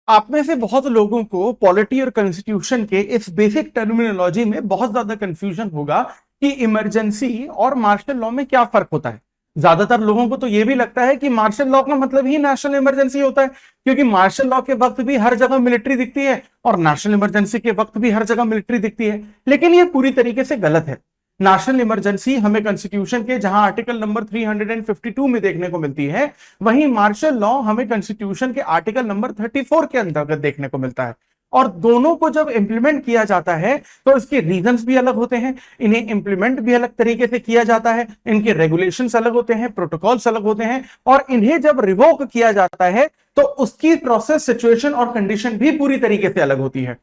आप में से बहुत लोगों को पॉलिटी और कॉन्स्टिट्यूशन के इस बेसिक टर्मिनोलॉजी में बहुत ज्यादा कंफ्यूजन होगा कि इमरजेंसी और मार्शल लॉ में क्या फर्क होता है। ज्यादातर लोगों को तो यह भी लगता है कि मार्शल लॉ का मतलब ही नेशनल इमरजेंसी होता है, क्योंकि मार्शल लॉ के वक्त भी हर जगह मिलिट्री दिखती है और नेशनल इमरजेंसी के वक्त भी हर जगह मिलिट्री दिखती है। लेकिन यह पूरी तरीके से गलत है। नेशनल इमरजेंसी हमें कॉन्स्टिट्यूशन के जहां आर्टिकल नंबर 352 में देखने को मिलती है, वहीं मार्शल लॉ हमें कॉन्स्टिट्यूशन के आर्टिकल नंबर 34 के अंतर्गत देखने को मिलता है। और दोनों को जब इंप्लीमेंट किया जाता है तो इसके रीजंस भी अलग होते हैं, इन्हें इंप्लीमेंट भी अलग तरीके से किया जाता है, इनके रेगुलेशंस अलग होते हैं, प्रोटोकॉल्स अलग होते हैं, और इन्हें जब रिवोक किया जाता है तो उसकी प्रोसेस, सिचुएशन और कंडीशन भी पूरी तरीके से अलग होती है।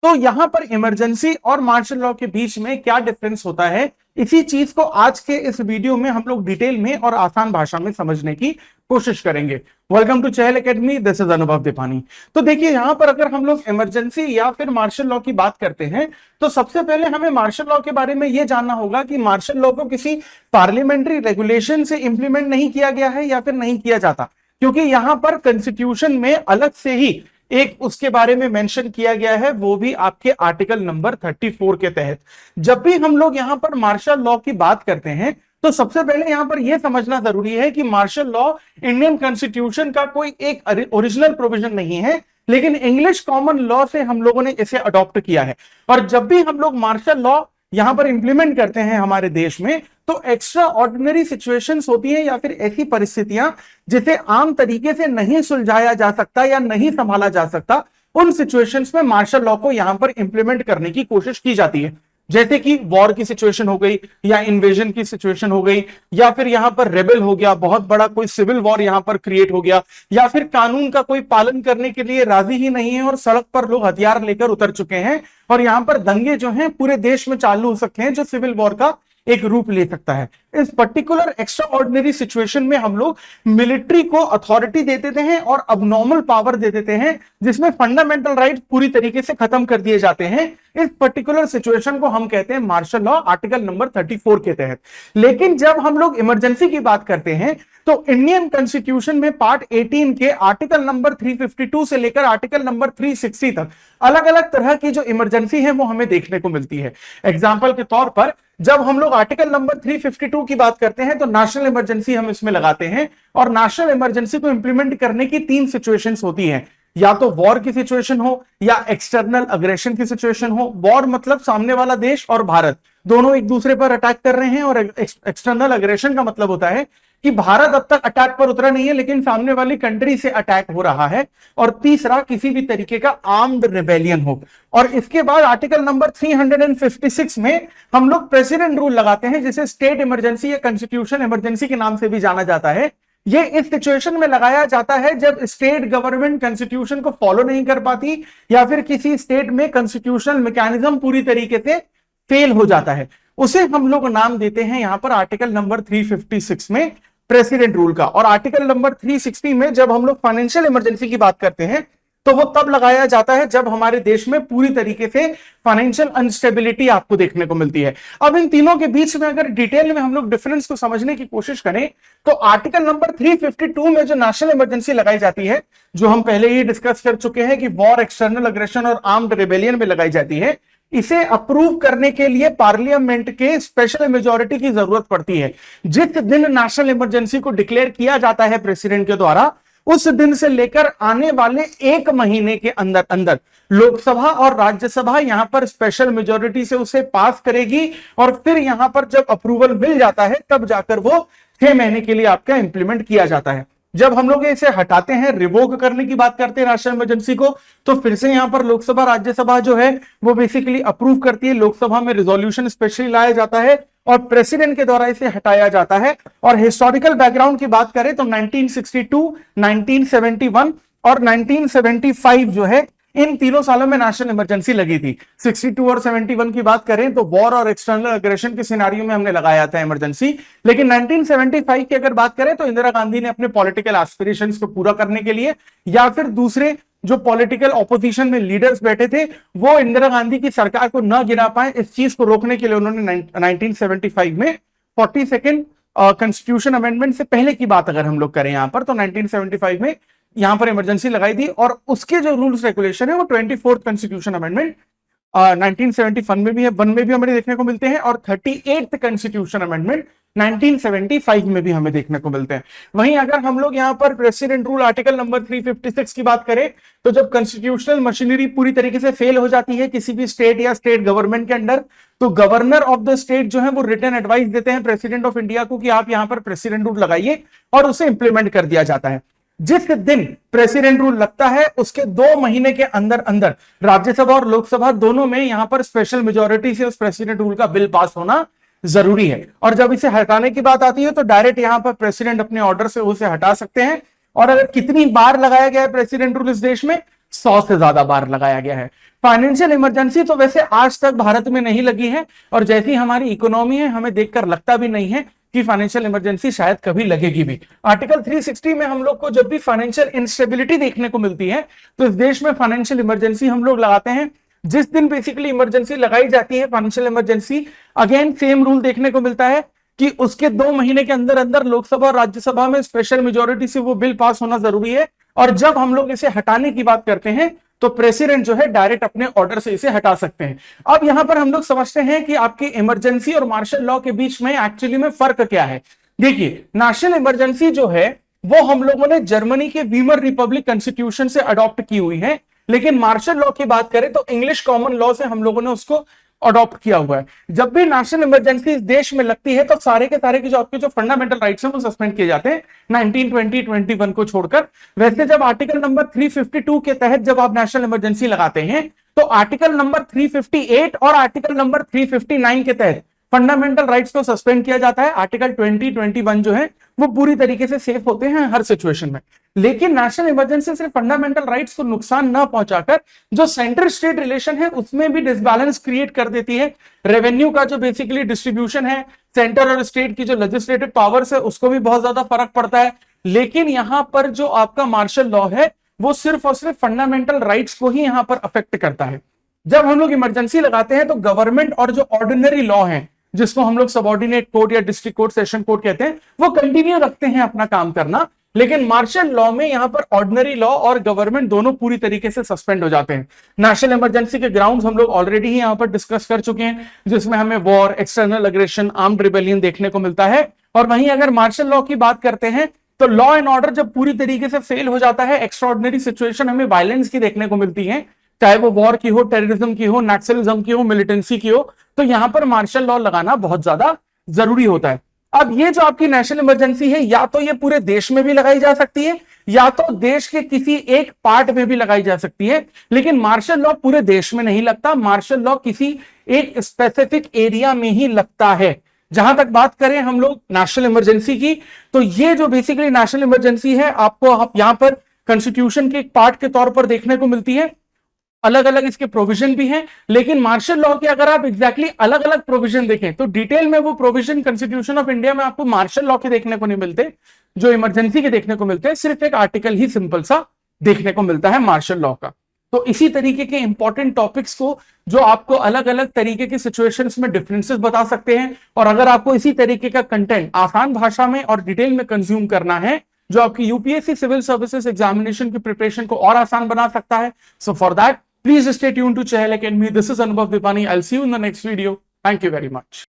तो यहां पर इमरजेंसी और मार्शल लॉ के बीच में क्या डिफरेंस होता है, इसी चीज को आज के इस वीडियो में हम लोग डिटेल में और आसान भाषा में समझने की कोशिश करेंगे। Welcome to Chahal academy, this is Anubhav Deepani. तो देखिए, यहां पर अगर हम लोग इमरजेंसी या फिर मार्शल लॉ की बात करते हैं तो सबसे पहले हमें मार्शल लॉ के बारे में यह जानना होगा कि मार्शल लॉ को किसी पार्लियामेंट्री रेगुलेशन से इंप्लीमेंट नहीं किया गया है या फिर नहीं किया जाता, क्योंकि यहां पर कॉन्स्टिट्यूशन में अलग से ही एक उसके बारे में मेंशन किया गया है, वो भी आपके आर्टिकल नंबर 34 के तहत। जब भी हम लोग यहां पर मार्शल लॉ की बात करते हैं तो सबसे पहले यहां पर यह समझना जरूरी है कि मार्शल लॉ इंडियन कॉन्स्टिट्यूशन का कोई एक ओरिजिनल प्रोविजन नहीं है, लेकिन इंग्लिश कॉमन लॉ से हम लोगों ने इसे अडॉप्ट किया है। और जब भी हम लोग मार्शल लॉ यहां पर इंप्लीमेंट करते हैं हमारे देश में, तो एक्स्ट्रा ऑर्डिनरी सिचुएशंस होती है या फिर ऐसी परिस्थितियां जिसे आम तरीके से नहीं सुलझाया जा सकता या नहीं संभाला जा सकता, उन सिचुएशंस में मार्शल लॉ को यहां पर इंप्लीमेंट करने की कोशिश की जाती है। जैसे कि वॉर की सिचुएशन हो गई, या इन्वेजन की सिचुएशन हो गई, या फिर यहां पर रेबेल हो गया, बहुत बड़ा कोई सिविल वॉर यहां पर क्रिएट हो गया, या फिर कानून का कोई पालन करने के लिए राजी ही नहीं है और सड़क पर लोग हथियार लेकर उतर चुके हैं, और यहां पर दंगे जो हैं पूरे देश में चालू हो सकते हैं, जो सिविल वॉर का एक रूप ले सकता है। इस पर्टिकुलर एक्स्ट्रा ऑर्डिनरी सिचुएशन में हम लोग मिलिट्री को अथॉरिटी दे देते हैं और अबनॉर्मल पावर दे देते हैं, जिसमें फंडामेंटल राइट पूरी तरीके से खत्म कर दिए जाते हैं। इस पर्टिकुलर सिचुएशन को हम कहते हैं मार्शल लॉ, आर्टिकल नंबर 34 के तहत। लेकिन जब हम लोग इमरजेंसी की बात करते हैं तो इंडियन कॉन्स्टिट्यूशन में पार्ट 18 के आर्टिकल नंबर 352 से लेकर आर्टिकल नंबर 360 तक अलग अलग तरह की जो इमरजेंसी है वो हमें देखने को मिलती है। एग्जाम्पल के तौर पर जब हम लोग आर्टिकल नंबर 352 की बात करते हैं तो नेशनल इमरजेंसी हम इसमें लगाते हैं, और नेशनल इमरजेंसी को इंप्लीमेंट करने की 3 सिचुएशंस होती हैं। या तो वॉर की सिचुएशन हो, या एक्सटर्नल अग्रेशन की सिचुएशन हो। वॉर मतलब सामने वाला देश और भारत दोनों एक दूसरे पर अटैक कर रहे हैं, और एक्सटर्नल अग्रेशन का मतलब होता है कि भारत अब तक अटैक पर उतरा नहीं है लेकिन सामने वाली कंट्री से अटैक हो रहा है। और तीसरा, किसी भी तरीके का आर्म्ड रिबेलियन हो। और इसके बाद आर्टिकल नंबर 356 में हम लोग प्रेसिडेंट रूल लगाते हैं, जिसे स्टेट इमरजेंसी या कॉन्स्टिट्यूशन इमरजेंसी के नाम से भी जाना जाता है। ये इस सिचुएशन में लगाया जाता है जब स्टेट गवर्नमेंट कॉन्स्टिट्यूशन को फॉलो नहीं कर पाती, या फिर किसी स्टेट में कॉन्स्टिट्यूशनल मैकेनिज्म पूरी तरीके से फेल हो जाता है। उसे हम लोग नाम देते हैं यहां पर आर्टिकल नंबर 356 में प्रेसिडेंट रूल का। और आर्टिकल नंबर 360 में जब हम लोग फाइनेंशियल इमरजेंसी की बात करते हैं तो वो तब लगाया जाता है जब हमारे देश में पूरी तरीके से फाइनेंशियल अनस्टेबिलिटी आपको देखने को मिलती है। अब इन तीनों के बीच में अगर डिटेल में हम लोग डिफरेंस को समझने की कोशिश करें तो आर्टिकल नंबर 352 में जो नेशनल इमरजेंसी लगाई जाती है, जो हम पहले ही डिस्कस कर चुके हैं कि वॉर, एक्सटर्नल अग्रेशन और आर्म्ड रिबेलियन में लगाई जाती है, इसे अप्रूव करने के लिए पार्लियामेंट के स्पेशल मेजॉरिटी की जरूरत पड़ती है। जिस दिन नेशनल इमरजेंसी को डिक्लेयर किया जाता है प्रेसिडेंट के द्वारा, उस दिन से लेकर आने वाले 1 महीने के अंदर अंदर लोकसभा और राज्यसभा यहां पर स्पेशल मेजॉरिटी से उसे पास करेगी, और फिर यहां पर जब अप्रूवल मिल जाता है तब जाकर वो 6 महीने के लिए आपका इंप्लीमेंट किया जाता है। जब हम लोग इसे हटाते हैं, रिवोक करने की बात करते हैं नेशनल इमरजेंसी को, तो फिर से यहां पर लोकसभा राज्यसभा जो है वो बेसिकली अप्रूव करती है। लोकसभा में रिजोल्यूशन स्पेशली लाया जाता है और प्रेसिडेंट के द्वारा इसे हटाया जाता है। और हिस्टोरिकल बैकग्राउंड की बात करें तो 1962, 1971 और 1975 जो है, इन तीनों सालों में नेशनल इमरजेंसी लगी थी। 62 और 71 की बात करें तो वॉर और एक्सटर्नल अग्रेशन के सिनेरियो में हमने लगाया था इमरजेंसी। लेकिन 1975 की अगर बात करें तो इंदिरा गांधी ने अपने पॉलिटिकल एस्पिरेशंस को पूरा करने के लिए, या फिर दूसरे जो पॉलिटिकल ऑपोजिशन में लीडर्स बैठे थे वो इंदिरा गांधी की सरकार को न गिरा पाए, इस चीज को रोकने के लिए उन्होंने 1975 में 42nd कॉन्स्टिट्यूशन अमेंडमेंट से पहले की बात अगर हम लोग करें यहां पर, तो 1975 में यहां पर इमरजेंसी लगाई थी, और उसके जो रूल्स रेगुलेशन है वो 24th कॉन्स्टिट्यूशन अमेंडमेंट 1971 में भी है, 1 में भी हमें देखने को मिलते हैं, और 38th कॉन्स्टिट्यूशन अमेंडमेंट 1975 में भी हमें देखने को मिलते हैं। वहीं अगर हम लोग यहां पर प्रेसिडेंट रूल आर्टिकल नंबर 356 की बात करें, तो जब कॉन्स्टिट्यूशनल मशीनरी पूरी तरीके से फेल हो जाती है किसी भी स्टेट या स्टेट गवर्नमेंट के अंडर, तो गवर्नर ऑफ द स्टेट जो है वो रिटन एडवाइस देते हैं प्रेसिडेंट ऑफ इंडिया को कि आप यहां पर प्रेसिडेंट रूल लगाइए, और उसे इंप्लीमेंट कर दिया जाता है। जिस दिन प्रेसिडेंट रूल लगता है उसके 2 महीने के अंदर अंदर राज्यसभा और लोकसभा दोनों में यहां पर स्पेशल मेजोरिटी से उस प्रेसिडेंट रूल का बिल पास होना जरूरी है। और जब इसे हटाने की बात आती है तो डायरेक्ट यहां पर प्रेसिडेंट अपने ऑर्डर से उसे हटा सकते हैं। और अगर कितनी बार लगाया गया है प्रेसिडेंट रूल इस देश में, 100 से ज्यादा बार लगाया गया है। फाइनेंशियल इमरजेंसी तो वैसे आज तक भारत में नहीं लगी है, और जैसी हमारी इकोनॉमी है हमें देखकर लगता भी नहीं है कि फाइनेंशियल इमरजेंसी शायद कभी लगेगी भी। आर्टिकल 360 में हम लोग को जब भी फाइनेंशियल इंस्टेबिलिटी देखने को मिलती है तो इस देश में फाइनेंशियल इमरजेंसी हम लोग लगाते हैं। जिस दिन बेसिकली इमरजेंसी लगाई जाती है financial emergency, again same rule देखने को मिलता है कि उसके 2 महीने के अंदर अंदर लोकसभा और राज्यसभा में स्पेशल मेजोरिटी से वो बिल पास होना जरूरी है। और जब हम लोग इसे हटाने की बात करते हैं तो प्रेसिडेंट जो है डायरेक्ट अपने ऑर्डर से इसे हटा सकते हैं। अब यहां पर हम लोग समझते हैं कि आपकी इमरजेंसी और मार्शल लॉ के बीच में एक्चुअली में फर्क क्या है। देखिए, नेशनल इमरजेंसी जो है वो हम लोगों ने जर्मनी के वीमर रिपब्लिक कॉन्स्टिट्यूशन से अडॉप्ट की हुई है, लेकिन मार्शल लॉ की बात करें तो इंग्लिश कॉमन लॉ से हम लोगों ने उसको अडॉप्ट किया हुआ है। जब भी नेशनल इमरजेंसी इस देश में लगती है तो सारे के सारे जो आपके जो फंडामेंटल राइट्स हैं वो सस्पेंड किए जाते हैं 1920, 21 को छोड़कर। वैसे जब आर्टिकल नंबर 352 के तहत जब आप नेशनल इमरजेंसी लगाते हैं तो आर्टिकल नंबर 358 और आर्टिकल नंबर 359 के तहत फंडामेंटल राइट्स को सस्पेंड किया जाता है। आर्टिकल 20, 21 जो है वो पूरी तरीके से सेफ होते हैं हर सिचुएशन में। लेकिन नेशनल इमरजेंसी सिर्फ फंडामेंटल राइट्स को नुकसान ना पहुंचाकर जो सेंटर स्टेट रिलेशन है उसमें भी डिसबैलेंस क्रिएट कर देती है। रेवेन्यू का जो बेसिकली डिस्ट्रीब्यूशन है, सेंटर और स्टेट की जो लेजिस्लेटिव पावर्स है उसको भी बहुत ज्यादा फर्क पड़ता है। लेकिन यहां पर जो आपका मार्शल लॉ है वो सिर्फ और सिर्फ फंडामेंटल राइट्स को ही यहां पर अफेक्ट करता है। जब हम लोग इमरजेंसी लगाते हैं तो गवर्नमेंट और जो ऑर्डिनरी लॉ है जिसको हम लोग सबऑर्डिनेट कोर्ट या डिस्ट्रिक्ट कोर्ट, सेशन कोर्ट कहते हैं, वो कंटिन्यू रखते हैं अपना काम करना। लेकिन मार्शल लॉ में यहां पर ऑर्डिनरी लॉ और गवर्नमेंट दोनों पूरी तरीके से सस्पेंड हो जाते हैं। नेशनल इमरजेंसी के ग्राउंड्स हम लोग ऑलरेडी ही यहां पर डिस्कस कर चुके हैं, जिसमें हमें war, external aggression, armed rebellion देखने को मिलता है। और वहीं अगर मार्शल लॉ की बात करते हैं तो लॉ एंड ऑर्डर जब पूरी तरीके से फेल हो जाता है, एक्स्ट्राऑर्डिनरी सिचुएशन हमें वायलेंस की देखने को मिलती है, चाहे वो वॉर की हो, टेररिज्म की हो, नक्सलिज्म की हो, मिलिटेंसी की हो, तो यहां पर मार्शल लॉ लगाना बहुत ज्यादा जरूरी होता है। अब ये जो आपकी नेशनल इमरजेंसी है या तो ये पूरे देश में भी लगाई जा सकती है या तो देश के किसी एक पार्ट में भी लगाई जा सकती है, लेकिन मार्शल लॉ पूरे देश में नहीं लगता। मार्शल लॉ किसी एक स्पेसिफिक एरिया में ही लगता है। जहां तक बात करें हम लोग नेशनल इमरजेंसी की, तो ये जो बेसिकली नेशनल इमरजेंसी है आपको आप यहां पर कॉन्स्टिट्यूशन के एक पार्ट के तौर पर देखने को मिलती है। अलग अलग इसके प्रोविजन भी हैं, लेकिन मार्शल लॉ के अगर आप एग्जैक्टली अलग अलग प्रोविजन देखें तो डिटेल में वो प्रोविजन कॉन्स्टिट्यूशन ऑफ इंडिया में आपको मार्शल लॉ के देखने को नहीं मिलते जो इमरजेंसी के देखने को मिलते हैं। सिर्फ एक आर्टिकल ही सिंपल सा देखने को मिलता है मार्शल लॉ का। तो इसी तरीके के इंपॉर्टेंट टॉपिक्स को जो आपको अलग अलग तरीके की सिचुएशंस में डिफरेंसेस बता सकते हैं, और अगर आपको इसी तरीके का कंटेंट आसान भाषा में और डिटेल में कंज्यूम करना है जो आपकी यूपीएससी सिविल सर्विसेज एग्जामिनेशन की प्रिपरेशन को और आसान बना सकता है, so for that please stay tuned to Chahal Academy. This is Anubhav Dipani. I'll see you in the next video. Thank you very much.